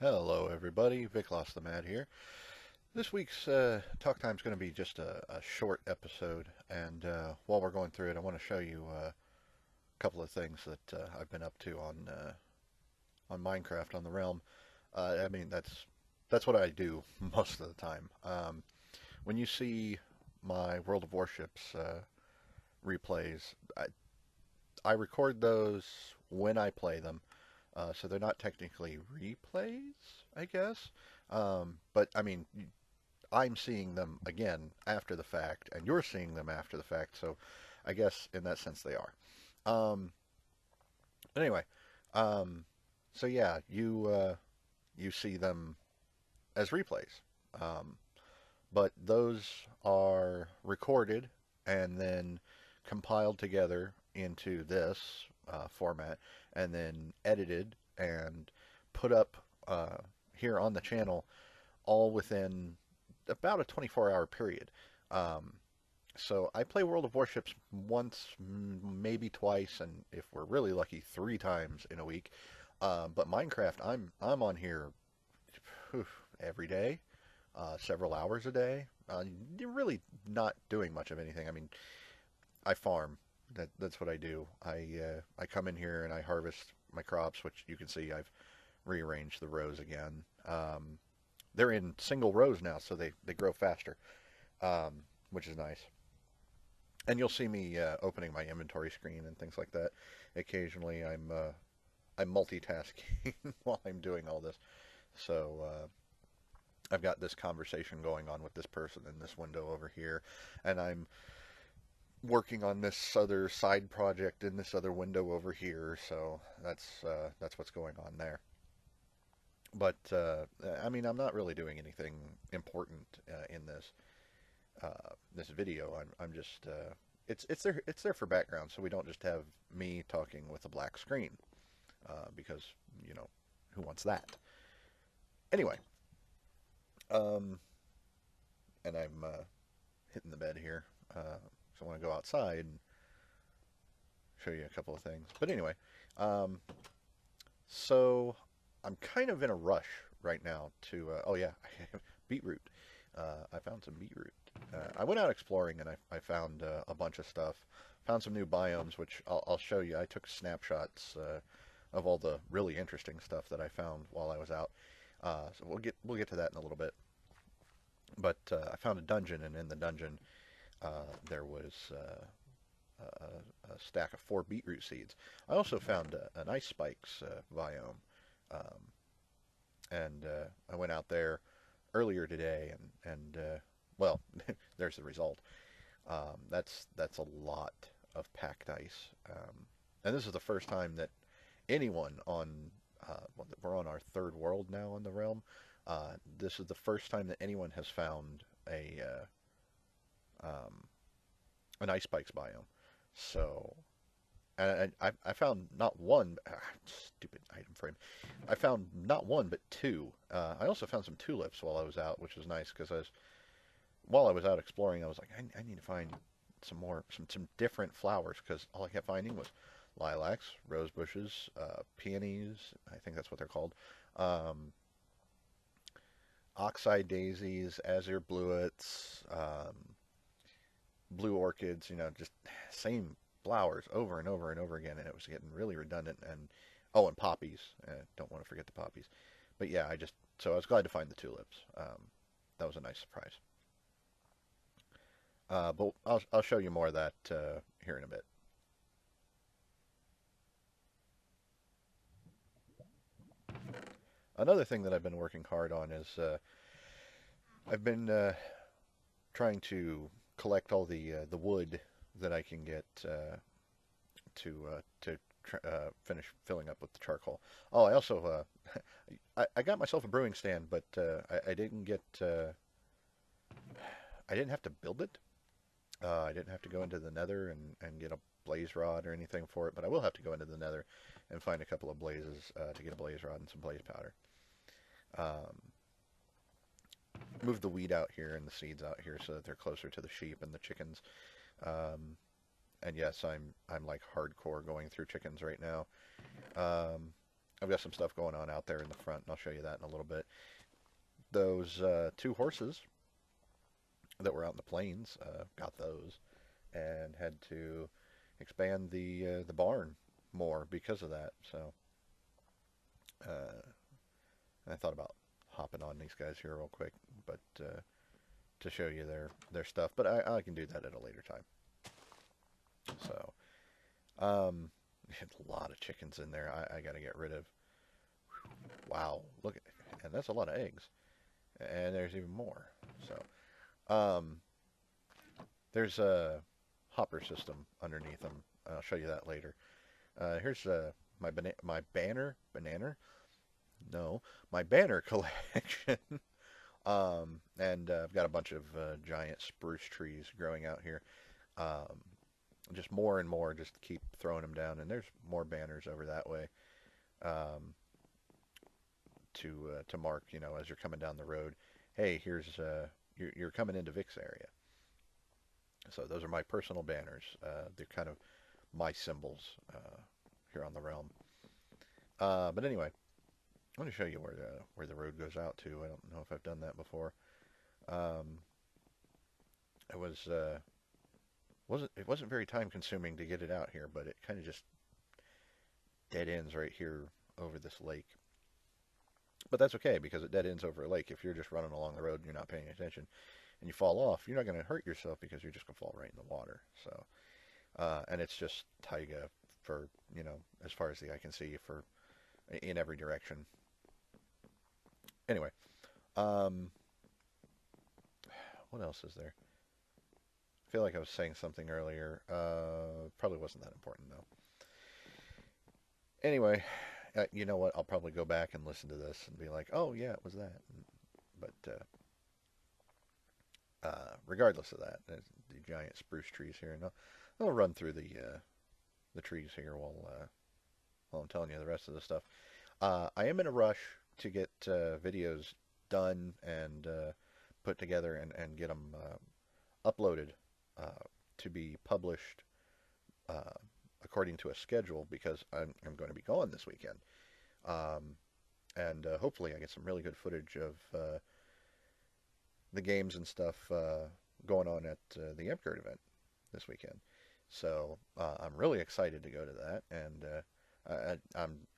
Hello everybody, viklasthemad here. This week's talk time is going to be just a short episode, and while we're going through it, I want to show you a couple of things that I've been up to on Minecraft on the Realm. I mean that's what I do most of the time. When you see my World of Warships replays, I record those when I play them, so they're not technically replays, I guess. But I mean, I'm seeing them again after the fact, and you're seeing them after the fact. So I guess in that sense they are. Um, but anyway, um, so yeah, you see them as replays, um, but those are recorded and then compiled together into this format, and then edited and put up here on the channel all within about a 24-hour period. Um, so I play World of Warships once, maybe twice, and if we're really lucky, three times in a week. But Minecraft, I'm on here every day, several hours a day. You're really not doing much of anything. I mean, I farm. That's what I do. I come in here and I harvest my crops, which you can see I've rearranged the rows again. They're in single rows now, so they grow faster, which is nice. And you'll see me opening my inventory screen and things like that. Occasionally, I'm multitasking while I'm doing all this. So I've got this conversation going on with this person in this window over here, and I'm working on this other side project in this other window over here. So that's what's going on there. But I mean, I'm not really doing anything important in this video. I'm just it's there for background, so we don't just have me talking with a black screen because you know who wants that? Anyway, um, and I'm hitting the bed here, so I want to go outside and show you a couple of things. But anyway, um, so I'm kind of in a rush right now to. Oh yeah, beetroot. I found some beetroot. I went out exploring and I found a bunch of stuff. Found some new biomes, which I'll show you. I took snapshots of all the really interesting stuff that I found while I was out. So we'll get to that in a little bit. But I found a dungeon, and in the dungeon there was a stack of 4 beetroot seeds. I also found an ice spikes biome, um, and I went out there earlier today, and well, there's the result. That's a lot of packed ice, and this is the first time that anyone on well, we're on our third world now on the realm. This is the first time that anyone has found um, an ice spikes biome. So, and I found not one stupid item frame. I found not one but two. I also found some tulips while I was out, which was nice because while I was out exploring, I was like, I need to find some different flowers because all I kept finding was lilacs, rose bushes, peonies. I think that's what they're called. Um, Oxeye daisies, azure bluets, blue orchids. Just same flowers over and over and over again, and it was getting really redundant. And oh, and poppies. Don't want to forget the poppies. But yeah, I was glad to find the tulips. That was a nice surprise. But I'll show you more of that here in a bit. Another thing that I've been working hard on is I've been trying to collect all the wood that I can get to finish filling up with the charcoal. Oh, I also I got myself a brewing stand, but I didn't get I didn't have to build it. I didn't have to go into the Nether and get a blaze rod or anything for it, but I will have to go into the Nether and find a couple of blazes to get a blaze rod and some blaze powder. Um, Move the weed out here and the seeds out here so that they're closer to the sheep and the chickens. Um, and yes, I'm like hardcore going through chickens right now. Um, I've got some stuff going on out there in the front, and I'll show you that in a little bit. Those two horses that were out in the plains, got those, and had to expand the barn more because of that. So I thought about hopping on these guys here real quick, but to show you their stuff. But I can do that at a later time. So a lot of chickens in there. I got to get rid of. Wow, look at, and that's a lot of eggs. And there's even more. So there's a hopper system underneath them. I'll show you that later. Here's my banner collection. And I've got a bunch of giant spruce trees growing out here. Just more and more, just keep throwing them down. And there's more banners over that way to mark, as you're coming down the road. Hey, here's you're coming into Vic's area. So those are my personal banners. They're kind of my symbols here on the realm. But anyway, I want to show you where the road goes out to. I don't know if I've done that before. It wasn't very time consuming to get it out here, but it kind of just dead ends right here over this lake. But that's okay, because it dead ends over a lake. If you're just running along the road and you're not paying attention and you fall off, you're not going to hurt yourself because you're just going to fall right in the water. So, and it's just taiga for, as far as the eye can see, for in every direction. Anyway, what else is there? I feel like I was saying something earlier. Probably wasn't that important, though. Anyway, you know what? I'll probably go back and listen to this and be like, oh, yeah, it was that. But regardless of that, there's the giant spruce trees here. And I'll run through the trees here while I'm telling you the rest of the stuff. I am in a rush to get videos done and put together and get them uploaded to be published according to a schedule, because I'm going to be gone this weekend. And hopefully I get some really good footage of the games and stuff going on at the Amtgard event this weekend. So I'm really excited to go to that, and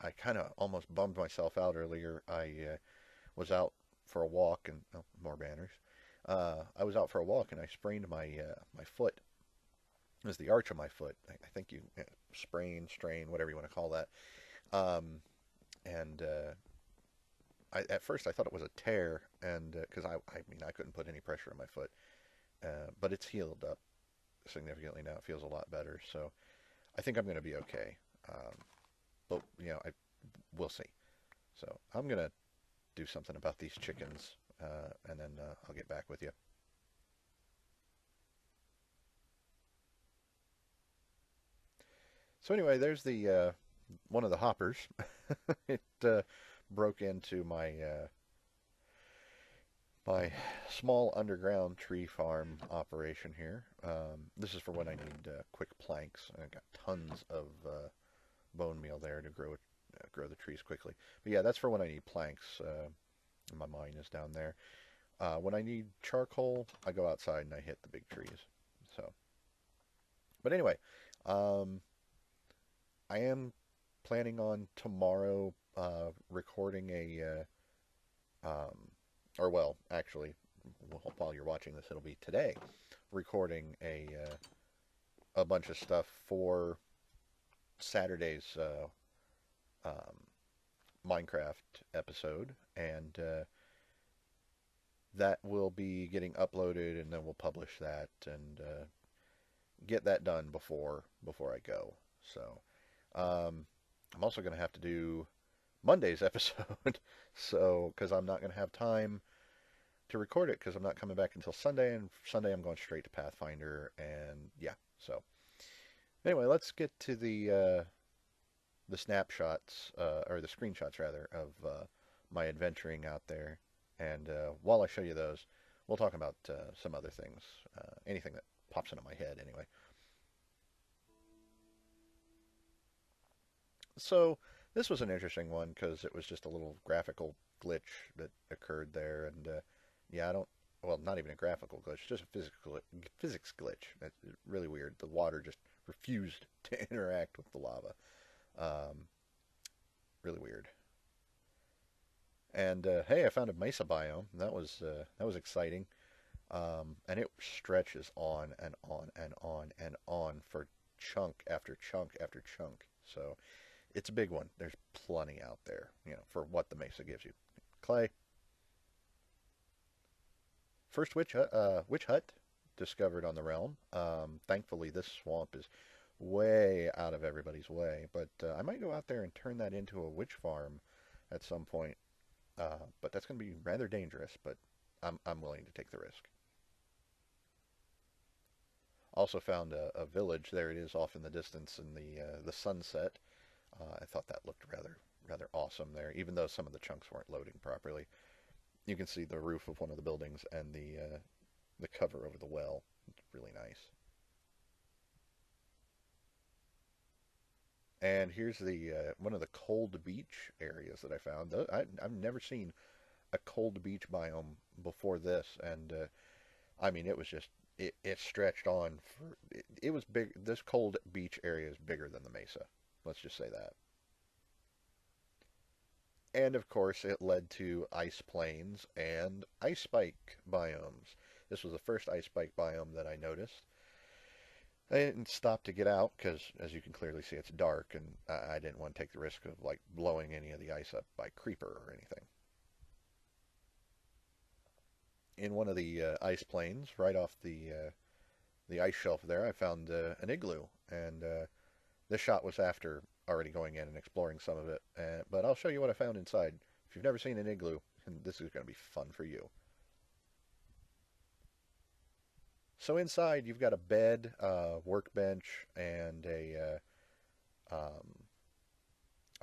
I kind of almost bummed myself out earlier. I was out for a walk, and more banners. I was out for a walk, and I sprained my foot. It was the arch of my foot. I think you sprain, strain, whatever you want to call that. And at first I thought it was a tear, and because I couldn't put any pressure on my foot, but it's healed up significantly now. It feels a lot better, so I think I'm going to be okay. But we'll see. So I'm going to do something about these chickens, and then I'll get back with you. So anyway, there's the one of the hoppers. It broke into my small underground tree farm operation here. This is for when I need quick planks. I got tons of bone meal there to grow the trees quickly. But yeah, that's for when I need planks. My mine is down there. When I need charcoal, I go outside and I hit the big trees. So, but anyway, I am planning on tomorrow recording or well, actually, while you're watching this, it'll be today, recording a bunch of stuff for Saturday's Minecraft episode, and that will be getting uploaded, and then we'll publish that and get that done before I go. So I'm also going to have to do Monday's episode, so because I'm not going to have time to record it because I'm not coming back until Sunday, and Sunday I'm going straight to Pathfinder, and yeah. So anyway, let's get to the snapshots or the screenshots rather of my adventuring out there, and while I show you those, we'll talk about some other things, anything that pops into my head anyway. So This was an interesting one because it was just a little graphical glitch that occurred there, and yeah, I don't. Well, not even a graphical glitch, just a physics glitch. It's really weird. The water just refused to interact with the lava. Um, really weird. And hey, I found a mesa biome. That was exciting. And it stretches on and on and on and on for chunk after chunk after chunk. So it's a big one. There's plenty out there, for what the mesa gives you. Clay, first witch hut discovered on the realm. Thankfully, this swamp is way out of everybody's way, but I might go out there and turn that into a witch farm at some point. But that's going to be rather dangerous, but I'm willing to take the risk. Also found a village. There it is off in the distance in the sunset. I thought that looked rather awesome there, even though some of the chunks weren't loading properly. You can see the roof of one of the buildings and the cover over the well. It's really nice. And here's the one of the cold beach areas that I found. I've never seen a cold beach biome before this, and I mean it was just it stretched on for it was big. This cold beach area is bigger than the mesa. Let's just say that. And of course, it led to ice plains and ice spike biomes. This was the first ice spike biome that I noticed. I didn't stop to get out because, as you can clearly see, it's dark, and I didn't want to take the risk of like blowing any of the ice up by creeper or anything. In one of the ice plains, right off the ice shelf there, I found an igloo, and this shot was after already going in and exploring some of it. But I'll show you what I found inside. If you've never seen an igloo, this is going to be fun for you. So inside, you've got a bed, workbench, and a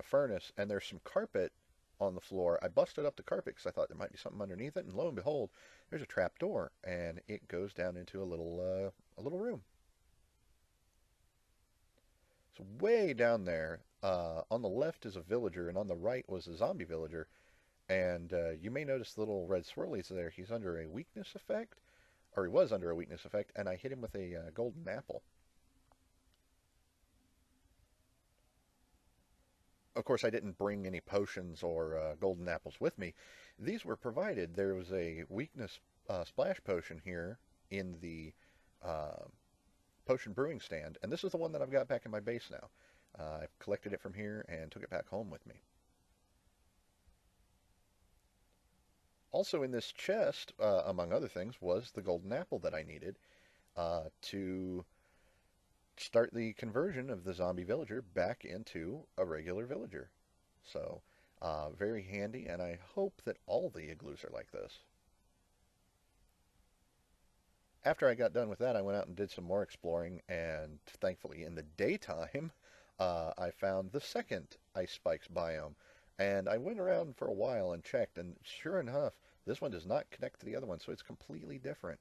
furnace, and there's some carpet on the floor. I busted up the carpet because I thought there might be something underneath it, and lo and behold, there's a trap door, and it goes down into a little room. So way down there, on the left is a villager, and on the right was a zombie villager. And you may notice the little red swirlies there. He's under a weakness effect, or he was under a weakness effect, and I hit him with a golden apple. Of course, I didn't bring any potions or golden apples with me. These were provided. There was a weakness splash potion here in the uh, potion brewing stand, and this is the one that I've got back in my base now. I've collected it from here and took it back home with me. Also in this chest, among other things, was the golden apple that I needed to start the conversion of the zombie villager back into a regular villager. So, very handy, and I hope that all the igloos are like this. After I got done with that, I went out and did some more exploring, and thankfully, in the daytime, I found the second ice spikes biome. And I went around for a while and checked, and sure enough, this one does not connect to the other one, so it's completely different.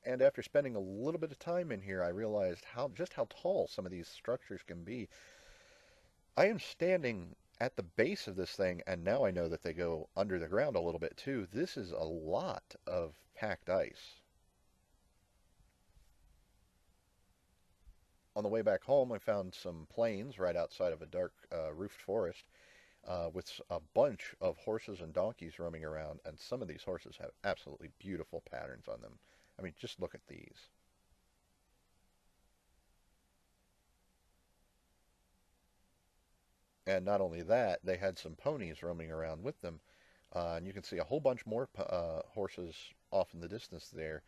And after spending a little bit of time in here, I realized just how tall some of these structures can be. I am standing at the base of this thing, and now I know that they go under the ground a little bit too. This is a lot of packed ice. On the way back home, I found some plains right outside of a dark roofed forest with a bunch of horses and donkeys roaming around, and some of these horses have absolutely beautiful patterns on them. I mean, just look at these. And not only that, they had some ponies roaming around with them. And you can see a whole bunch more horses off in the distance there,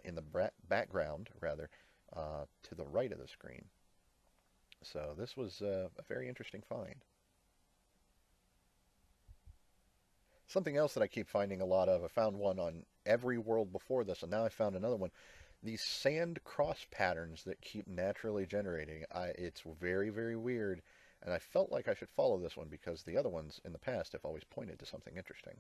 in the background, rather, to the right of the screen. So this was a very interesting find. Something else that I keep finding a lot of, I found one on every world before this, and now I found another one. These sand cross patterns that keep naturally generating. It's very, very weird, and I felt like I should follow this one because the other ones in the past have always pointed to something interesting.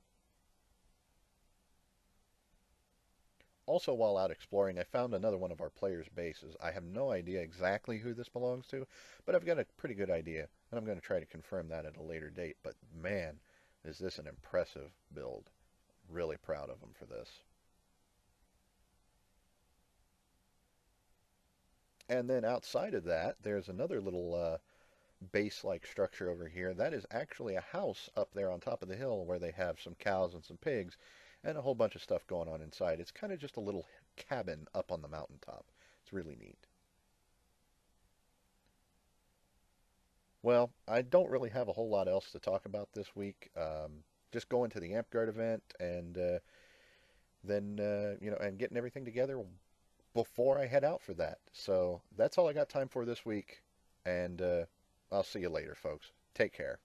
also while out exploring, I found another one of our players' bases. I have no idea exactly who this belongs to, but I've got a pretty good idea, and I'm going to try to confirm that at a later date. But man, is this an impressive build. Really proud of them for this. And then outside of that, there's another little base-like structure over here. That is actually a house up there on top of the hill where they have some cows and some pigs and a whole bunch of stuff going on inside. It's kind of just a little cabin up on the mountaintop. It's really neat. Well, I don't really have a whole lot else to talk about this week. Just going to the Amtgard event and then, and getting everything together before I head out for that. So that's all I got time for this week, and I'll see you later, folks. Take care.